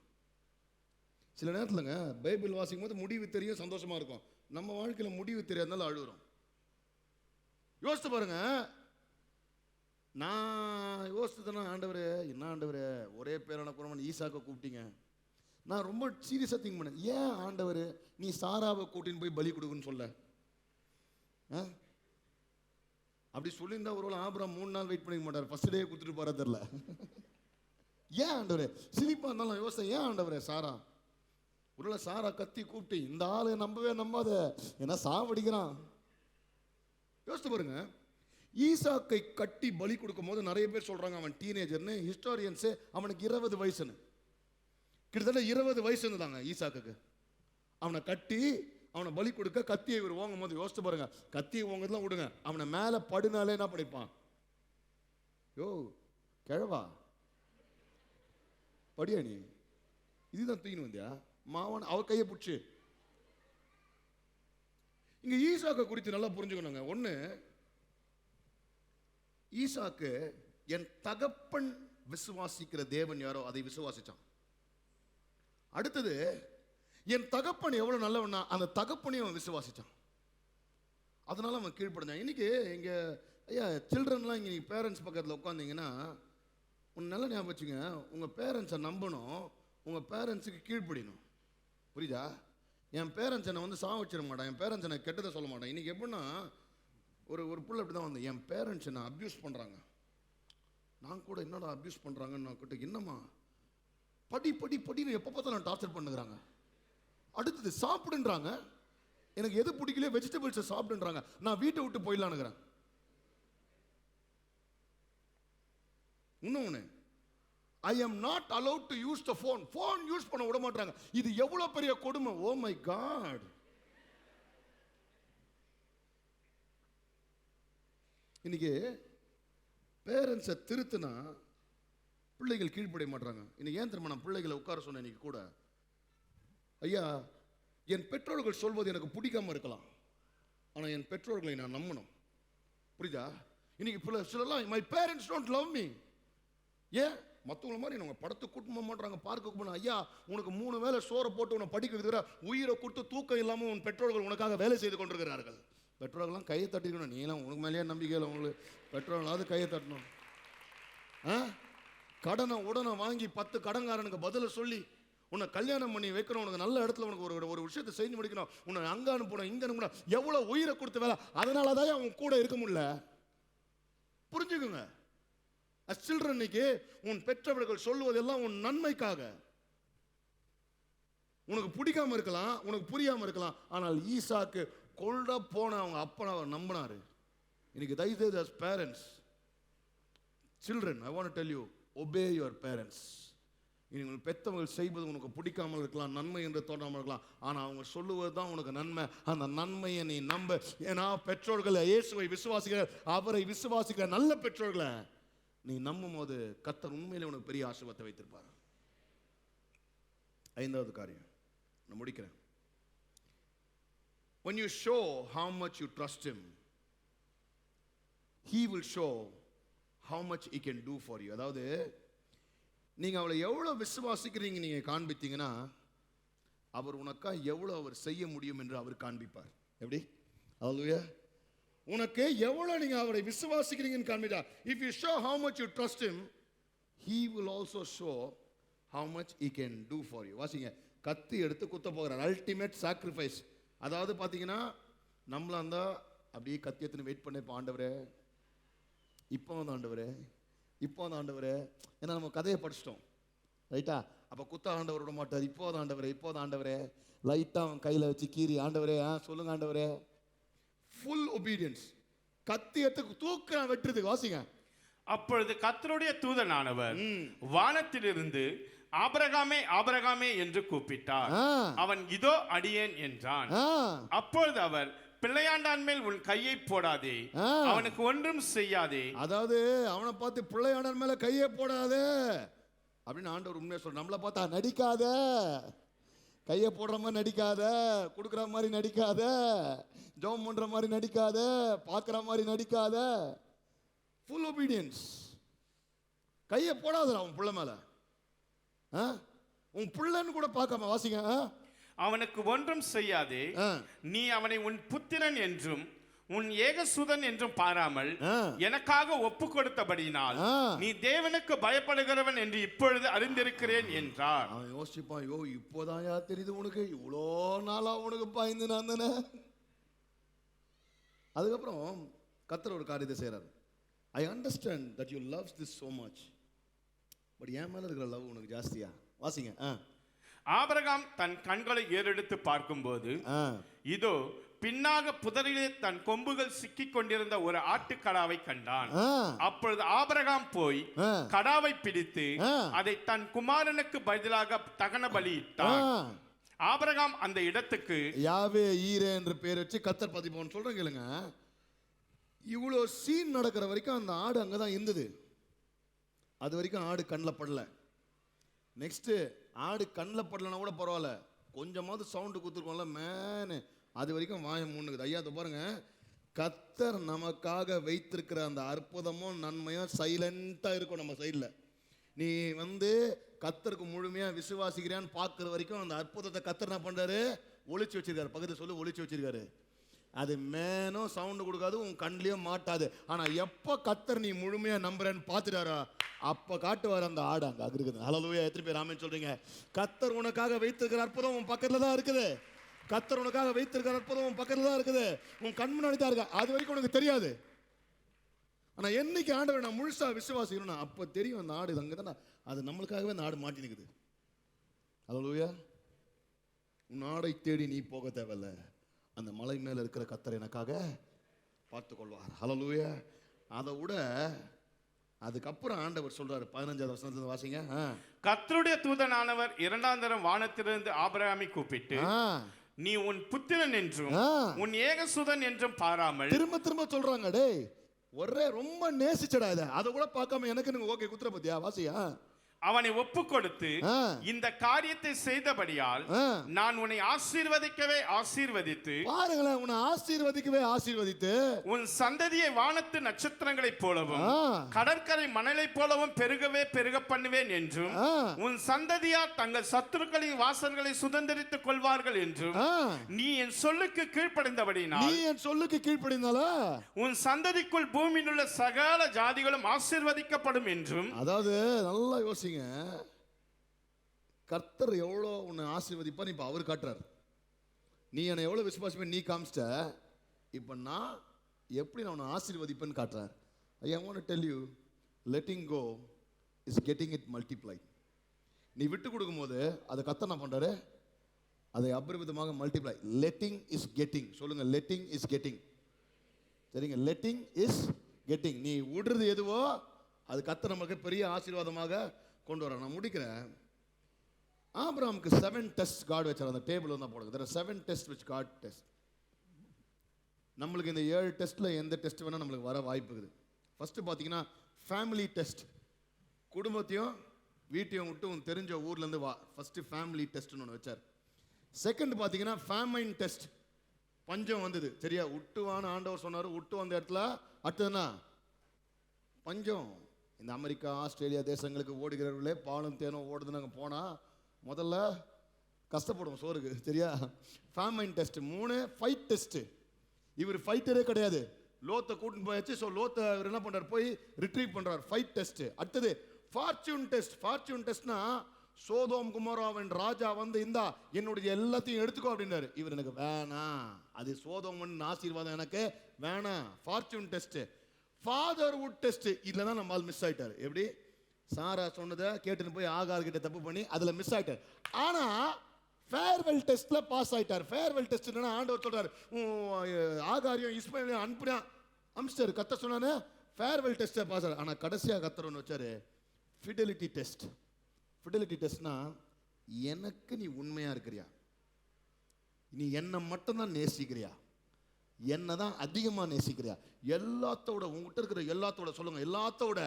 சில நேரத்துலங்க பைபிள் வாசிக்கும் போது முடிவு தெரியும், சந்தோஷமா இருக்கும். நம்ம வாழ்க்கையில் முடிவு தெரியாதனால அழுகுறோம். யோசித்து பாருங்க. நான் யோசித்தேன்னா, ஆண்டவரே என்ன ஆண்டவரே, ஒரே பேரான குரவன் ஈசாக்கை கூப்பிட்டீங்க. நான் ரொம்ப சீரியஸாக திங்க் பண்ணேன், ஏன் ஆண்டவர் நீ சாராவை கூட்டின்னு போய் பலி கொடுக்குன்னு சொல்ல? அப்படி சொல்லியிருந்தா ஒருவேளை ஆபிரகாம் 3 நாள் வெயிட் பண்ணிக்க மாட்டார், ஃபர்ஸ்ட் டே கொடுத்துட்டு போறா தெரியல. ஏன் ஆண்டவரே? சிரிப்பா இருந்தாலும் யோசனை, ஏன் ஆண்டவரே சாரா? ஒருவேளை சாரா கத்தி கூப்பிட்டு இந்த ஆளு நம்பவே நம்பாத, ஏன்னா சாவடிக்கிறான். யோசித்து பாருங்க. ஈசாக்கை கட்டி பலி கொடுக்கும் போது நிறைய பேர் சொல்றாங்க அவன் டீனேஜர்னு. ஹிஸ்டாரியன்ஸே அவனுக்கு 20 வயசுன்னு, கிட்டத்தட்ட 20 வயசுன்னு தாங்க ஈசாக்கு. அவனை கட்டி அவனை பலி கொடுக்க கத்தியை இவர் ஓங்கும் போது யோசித்து பாருங்க. கத்தியை ஓங்கதெல்லாம் விடுங்க, அவனை மேலே படுனாலே என்ன படிப்பான்? யோ கிழவா படியா நீ, இதுதான் தூக்கின்னு வந்தியா மாவன்? அவர் கையை பிடிச்சி. இங்க ஈசாக்கை குறித்து நல்லா புரிஞ்சுக்கணுங்க. ஒண்ணு, ஈசாக்கு என் தகப்பன் விசுவாசிக்கிற தேவன் யாரோ அதை விசுவாசிச்சான். அடுத்தது, என் தகப்பன் எவ்வளவு நல்லவனா அந்த தகப்பனையும் அவன் விசுவாசிச்சான். அதனால அவன் கீழ்ப்படிஞ்சான். இன்னைக்கு இங்க ஐயா சில்ட்ரன்லாம் இங்க பேரண்ட்ஸ் பக்கத்தில் உட்காந்தீங்கன்னா ஒன்று நல்லா ஞாபகம் வச்சுங்க, உங்கள் பேரண்ட்ஸை நம்பணும், உங்கள் பேரண்ட்ஸுக்கு கீழ்ப்படியணும். புரியுதா? என் பேரண்ட்ஸ் என்னை வந்து சாவச்சிட மாட்டான், என் பேரண்ட்ஸ் என்னை கெட்டதை சொல்ல மாட்டான். இன்றைக்கி எப்படின்னா ஒரு பிள்ளை அப்படி தான் வந்து என் பேரண்ட்ஸ் என்னை அப்யூஸ் பண்ணுறாங்க. நான் கூட என்னடா அப்யூஸ் பண்ணுறாங்கன்னு நான் கிட்ட, என்னம்மா படின்னு எப்போ பார்த்தா நான் டார்ச்சர் பண்ணுறாங்க. அடுத்தது சாப்பிடுன்றாங்க, எனக்கு எது பிடிக்கலையோ வெஜிடபிள்ஸை சாப்பிடுன்றாங்க. நான் வீட்டை விட்டு போயிடலான்னுக்கிறேன். இன்னொன்று, I am not allowed to use the phone. Phone use பண்ண விட மாட்டாங்க. இது எவ்வளோ பெரிய கொடுமை! Oh my God! இன்னைக்கு பேரண்ட்ஸை திருத்தினா பிள்ளைகள் கீழ்ப்படைய மாட்டாங்க. இன்னைக்கு ஏன் தெரியுமா நான் பிள்ளைகளை உட்கார சொன்னேன் இன்னைக்கு கூட, ஐயா என் பெற்றோர்கள் சொல்வது எனக்கு பிடிக்காம இருக்கலாம், ஆனால் என் பெற்றோர்களை நான் நம்பணும். புரியுதா? இன்னைக்கு பிள்ளை சொல்லலாம், my parents don't love me. ஏன் மற்றவங்கள மாதிரி நம்ம படத்துக்கு கூட்டமாக மாட்டாங்க, பார்க்க போன. ஐயா உனக்கு 3 வேளை சோறை போட்டு உன்னை படிக்க வைக்கிற, உயிரை கொடுத்து தூக்கம் இல்லாமல் உன் பெற்றோர்கள் உனக்காக வேலை செய்து கொண்டிருக்கிறார்கள். பெற்றோர்கள்லாம் கையை தட்டிக்கணும். நீலாம் உனக்கு மேலேயே நம்பிக்கை இல்லை உங்களுக்கு, பெற்றோர்களாவது கையை தட்டணும். கடனை உடனே வாங்கி 10 கடன்காரனுக்கு பதில சொல்லி உன்னை கல்யாணம் பண்ணி வைக்கணும், உனக்கு நல்ல இடத்துல உனக்கு ஒரு விஷயத்தை செஞ்சு முடிக்கணும், உன்னை அங்கே அனுப்பணும் இங்கே அனுப்பணும், எவ்வளோ உயிரை கொடுத்த வேலை. அதனால தான் அவன் கூட இருக்க முடியல. புரிஞ்சுக்குங்க. சில்ட்ரனுக்கு உன் பெற்றவர்கள் சொல்வதெல்லாம் உன் நன்மைக்காக. உனக்கு பிடிக்காம இருக்கலாம், உனக்கு புரியாம இருக்கலாம், ஆனால் ஈசாக்கு கொல்ல போன அவங்க அப்பனை அவர் நம்பினாரு. இன்னைக்கு தயவுசெய்து as parents, children, I want to tell you, obey your parents. நீங்கள் பெற்றவர்கள் செய்வது உனக்கு பிடிக்காமல் இருக்கலாம், நன்மை என்று தோன்றாமல் இருக்கலாம், ஆனால் அவங்க சொல்லுவது தான் உனக்கு நன்மை. அந்த நன்மையை நீ நம்ப. ஏன்னா பெற்றோர்களை, இயேசுவை விசுவாசிக்கிற, அவரை விசுவாசிக்கிற நல்ல பெற்றோர்களை நீ நம்பும் போது கர்த்தர் உண்மையிலே உனக்கு பெரிய ஆசீர்வாதத்தை வைத்திருப்பார். 5வது காரியம் நான் முடிக்கிறேன். When you show how much you trust him, he will show how much he can do for you. அதாவது நீங்க அவளை எவ்வளவு விசுவாசிக்கிறீங்க நீங்க காண்பித்தீங்கன்னா அவர் உனக்கா எவ்வளவு அவர் செய்ய முடியும் என்று அவர் காண்பிப்பார். எப்படி? ஹல்லேலூயா. உனக்கு எவ்வளவு நீங்க அவரை விசுவாசிக்கிறீங்கன்னு காண்பித்தா, if you show how much you trust him, he will also show how much he can do for you. வாசிங்க, கத்தி எடுத்து குத்த போகிறார். Ultimate sacrifice. அதாவது பார்த்தீங்கன்னா நம்மளா இருந்தா அப்படியே கத்தி எடுத்துன்னு வெயிட் பண்ணி, இப்போ ஆண்டவரே, இப்போ வந்து ஆண்டவரே, இப்போ வந்து ஆண்டவரே, ஏன்னா நம்ம கதையை படிச்சிட்டோம் ரைட்டா. அப்போ குத்த ஆண்டவர் விட மாட்டார். இப்போது ஆண்டவரே, இப்போது ஆண்டவரே, லைட்டாக அவன் கையில் வச்சு கீறி, ஆண்டவரே சொல்லுங்க ஆண்டவரே. Full obedience. கத்தி எடுத்து தூக்க வெட்டுறதுக்கு. வாசிங்க, அப்பொழுது கர்த்தருடைய தூதனானவர் வானத்திலிருந்து ஆபிரகாமே ஆபிரகாமே என்று கூப்பிட்டார். அவன் இதோ அடியேன் என்றான். அப்பொழுது அவர் பிள்ளையாண்டான் மேல் உன் கையை போடாதே, அவனுக்கு ஒன்றும் செய்யாதே. அதாவது அவனை பார்த்து பிள்ளையாண்டான் மேல கையை போடாதே அப்படின்னு ஆண்டவர் உண்மையை சொல்ற. நம்மளை பார்த்தா நடிக்காத, கையை போடுற மாதிரி நடிக்காத, கொடுக்குற மாதிரி நடிக்காத, ஜெபம் பண்ற மாதிரி நடிக்காத, பார்க்குற மாதிரி நடிக்காத. Full obedience. கையை போடாதடா உன் பிள்ளை மேல. உன் பிள்ளைன்னு கூட பார்க்காம வாசிங்க. அவனுக்கு ஒன்றும் செய்யாதே, நீ அவனை உன் புத்திரன் என்றும் உன் ஏகசுதன் என்றும் பாராமல் எனக்காக ஒப்பு கொடுத்தபடியினால் நீ தேவனுக்கு பயப்படுகிறவன் என்று இப்பொழுது அறிந்திருக்கிறேன் என்றார். அவன் யோசிப்பான், யோ இப்போதான் தெரியுது உனக்கு, இவ்வளோ நாளா உனக்கு பாய்ந்து நான் தானே. அதுக்கப்புறம் கர்த்தர் ஒரு காரியத்தை செய்யறாரு. I understand that you loves this so much, but என் மேல இருக்கிற லவ் உனக்கு ஜாஸ்தியா. வாசிங்க. ஆபிரகாம் தன் கண்களை ஏறெடுத்து பார்க்கும்போது இதோ பின்னாக புதரிலே தன் கொம்புகள் சிக்கிக் கொண்டிருந்த ஒரு ஆட்டுக்கடாவை கண்டான். அப்பொழுது ஆபிரகாம் போய் கடாவை பிடித்து அதை தன் குமாரனுக்கு பதிலாக தகன பலியிட்டான். ஆபிரகாம் அந்த இடத்துக்கு யாவே ஈரே என்று பேர் வச்சு கர்த்தர் பதிப்போன்னு சொல்றேன் கேளுங்க. இவ்வளோ சீன் நடக்கிற வரைக்கும் அந்த ஆடு அங்கதான் இருந்தது. அது வரைக்கும் ஆடு கண்ணில் படல. நெக்ஸ்ட் ஆடு கண்ணில் படலன்னா கூட பரவாயில்ல, கொஞ்சமாவது சவுண்டு கொடுத்துருக்கோம்ல மேனு, அது வரைக்கும் வாயம் மூணுக்குது. ஐயா அதை பாருங்க, கர்த்தர் நமக்காக வைத்திருக்கிற அந்த அற்புதமும் நன்மையும் சைலண்டா இருக்கும் நம்ம சைடில். நீ கர்த்தருக்கு முழுமையா விசுவாசிக்கிறான்னு பார்க்குற வரைக்கும் அந்த அற்புதத்தை கர்த்தர் என்ன பண்றாரு, ஒளிச்சு வச்சிருக்காரு. பக்கத்தில் சொல்லி ஒளிச்சு வச்சிருக்காரு. அது மேனும் சவுண்டு கொடுக்காது, உன் கண்ணிலையும் மாட்டாது. ஆனா எப்ப கர்த்தர் நீ முழுமையா நம்புறேன்னு பார்த்துட்டாரா அப்ப காட்டுவார் அந்த ஆடு அங்க இருக்குது. ஹல்லேலூயா. எத்தனை பேர் ஆமென் சொல்றீங்க? கர்த்தர் உனக்காக வைத்திருக்கிற அற்புதம் உன் பக்கத்துல தான் இருக்குது. கர்த்தர் உனக்காக வைத்திருக்கிற அற்புதம் உன் பக்கத்துல தான் இருக்குது. உன் கண் முன்னாடி தான் இருக்கு. அது வரைக்கும் உனக்கு தெரியாது. ஆனா என்னைக்கு ஆண்டவரை நான் முழுசா விசுவாசிக்கணும் அப்ப தெரியும் அந்த ஆடு அங்க தானே, அது நம்மளுக்காகவே அந்த ஆடு மாட்டி நிக்குது. ஹல்லேலூயா. உன் ஆடை தேடி நீ போக தேவையில்ல, அந்த மலை மேல இருக்கிற கர்த்தர் எனக்காக பார்த்துக் கொள்வார். ஹல்லேலூயா. அதை விட அதுக்கப்புறம் ஆண்டவர் சொல்றாரு 15வது வசனத்துல வாசிங்க. கர்த்தருடைய தூதனானவர் இரண்டாம் தரம் வானத்திலிருந்து ஆபிரகாமை கூப்பிட்டு நீ உன் புத்திரன் என்றும் உன் ஏகசுதன் என்றும் பாராமல். திரும்ப திரும்ப சொல்றாங்க, டேய் ஒரே ரொம்ப நேசிச்சடா இதை, அதை கூட பார்க்காம எனக்கு நீங்க ஓகே குத்துற பத்தியா. வாசியா. அவனை ஒப்பு கொடுத்து இந்த காரியத்தை செய்தபடியால் நான் உன்னை ஆசீர்வதிக்கவே ஆசீர்வதித்து, பாருங்களேன், உன்னை ஆசீர்வதிக்கவே ஆசீர்வதித்து உன் சந்ததியை வானத்து நட்சத்திரங்களைப் போலவும் கடற்கரை மணலைப் போலவும் பெருகவே பெருக பண்ணுவேன் என்றும் உன் சந்ததியார் தங்கள் சத்துருக்களின் வாசல்களை சுதந்திரித்துக் கொள்வார்கள் என்றும் நீ என் சொல்லுக்கு கீழ்ப்படிந்தபடினால், நீ என் சொல்லுக்கு கீழ்ப்படிந்தால உன் சந்ததிக்குள் பூமியில் உள்ள சகல ஜாதிகளும் ஆசீர்வதிக்கப்படும் என்றும். அதாவது நல்லா யோசி, கர்த்தர் எவ்வளோ உன்னை ஆசீர்வதிப்பான்னு இப்ப அவர் காட்டுறாரு. நீ என்னை எவ்வளவு விசுவாசிப்பேன் நீ காமிச்சிட்ட, இப்ப நான் எப்படி நான் உன்னை ஆசீர்வதிப்பேன்னு காட்டுறார். I want to tell you, letting go is getting it multiplied. நீ விட்டு கொடுக்கும் போது அதை கர்த்தர் என்ன பண்றாரு, அதை அபரிவிதமாக மல்டிப்ளை. letting is getting. சொல்லுங்க, letting is getting. சரிங்க, letting is getting. நீ விடுறது எதுவோ அது கர்த்தர் நமக்கு பெரிய ஆசீர்வாதமாக கொண்டு வர. நான் முடிக்கிறேன். ஆபிரகாமுக்கு 7 டெஸ்ட் காட் வச்சார். அந்த டேபிள் தான் போடுங்க. there are 7 tests which God test. நம்மளுக்கு இந்த 7 டெஸ்ட்ல எந்த டெஸ்ட் வேணா நம்மளுக்கு வர வாய்ப்பு இருக்குது. ஃபர்ஸ்ட் பாத்தீங்கன்னா ஃபேமிலி டெஸ்ட். குடும்பத்தையும் வீட்டையும் விட்டு உன் தெரிஞ்ச ஊர்ல இருந்து வா. ஃபர்ஸ்ட் ஃபேமிலி டெஸ்ட்னு ஒன்று வச்சார். செகண்ட் பாத்தீங்கன்னா ஃபேமைன் டெஸ்ட். பஞ்சம் வந்தது சரியா, விட்டுவான்னு ஆண்டவர் சொன்னாரு. விட்டு வந்த இடத்துல அடுத்ததுன்னா பஞ்சம். இந்த அமெரிக்கா ஆஸ்திரேலியா தேசங்களுக்கு ஓடுகிறவர்களே, பாலும் தேனும் ஓடுது. நாங்கள் போனால் முதல்ல கஷ்டப்படுவோம் சோறுக்கு சரியா. Famine test. 3 fight test. இவர் ஃபைட்டரே கிடையாது, லோத்தை கூட்டின்னு போயாச்சு. ஸோ லோத்தை இவர் என்ன பண்ணுறாரு, போய் ரிட்ரீவ் பண்ணுறார். Fight test. அடுத்தது ஃபார்ச்சூன் டெஸ்ட். ஃபார்ச்சூன் டெஸ்ட்னா சோதோம் குமாராவின் ராஜா இந்தா என்னுடைய எல்லாத்தையும் எடுத்துக்கோ அப்படின்னாரு. இவர் எனக்கு வேணாம், அது சோதோமன் ஆசீர்வாதம் எனக்கு வேணாம். Fortune test. Fatherhood test. இதுல தான் நம்ம மிஸ் ஆயிட்டாரு. எப்படி சாரா சொன்னதை கேட்டுன்னு போய் ஆகார் கிட்ட தப்பு பண்ணி அதுல மிஸ் ஆயிட்டார். ஆனா ஃபேர்வெல் டெஸ்ட்ல பாஸ் ஆயிட்டார். ஃபேர்வெல் டெஸ்ட் என்னன்னா ஆண்டவர் சொல்றாரு, ஆகாரியம் இஸ்மாயிலையும் அனுப்புனா அமிஸ்டர் கத்த சொன்னானே ஃபேர்வெல் டெஸ்ட்டை பாஸ் ஆனால் கடைசியாக கர்த்தர் ஒன்று வச்சாரு, ஃபிடெலிட்டி டெஸ்ட். ஃபிடெலிட்டி டெஸ்ட்னா, எனக்கு நீ உண்மையாக இருக்கிறியா, நீ என்னை மட்டும்தான் நேசிக்கிறியா, என்னை தான் அதிகமாக நேசிக்கிறியா, எல்லாத்தோட உங்ககிட்ட இருக்கிற எல்லாத்தோட சொல்லுங்க, எல்லாத்தோட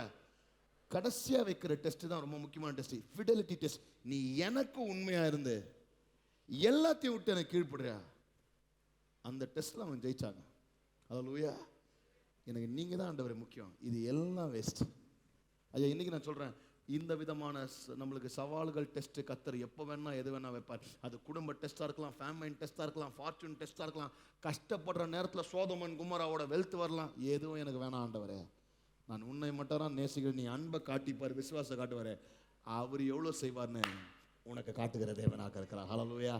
கடைசியாக வைக்கிற டெஸ்ட் தான் ரொம்ப முக்கியமான டெஸ்ட், ஃபிடெலிட்டி டெஸ்ட். நீ எனக்கு உண்மையாக இருந்து எல்லாத்தையும் விட்டு எனக்கு கீழ்ப்படுறியா, அந்த டெஸ்ட்டில் அவன் ஜெயிச்சாங்க. அல்லேலூயா. எனக்கு நீங்கள் தான் ஆண்டவரே முக்கியம், இது எல்லாம் வேஸ்ட். ஐயா, இன்னைக்கு நான் சொல்கிறேன், இந்த விதமான நம்மளுக்கு சவால்கள் டெஸ்ட் கர்த்தர் எப்போ வேணா எது வேணா வைப்பார். அது குடும்ப டெஸ்ட்டாக இருக்கலாம், ஃபேமிலி டெஸ்ட்டாக இருக்கலாம், ஃபார்ச்சூன் டெஸ்ட்டாக இருக்கலாம், கஷ்டப்படுற நேரத்தில் சோதமன் குமாராவோட வெல்த் வரலாம். எதுவும் எனக்கு வேணாம் ஆண்டவரே, நான் உன்னை மட்டும் தான் நேசிக்கிறேன், நீ அன்பை காட்டிப்பார், விசுவாசம் காட்டுவார், அவர் எவ்வளோ செய்வார்னு உனக்கு காட்டுகிற தேவனாக இருக்கிறார். ஹல்லேலூயா.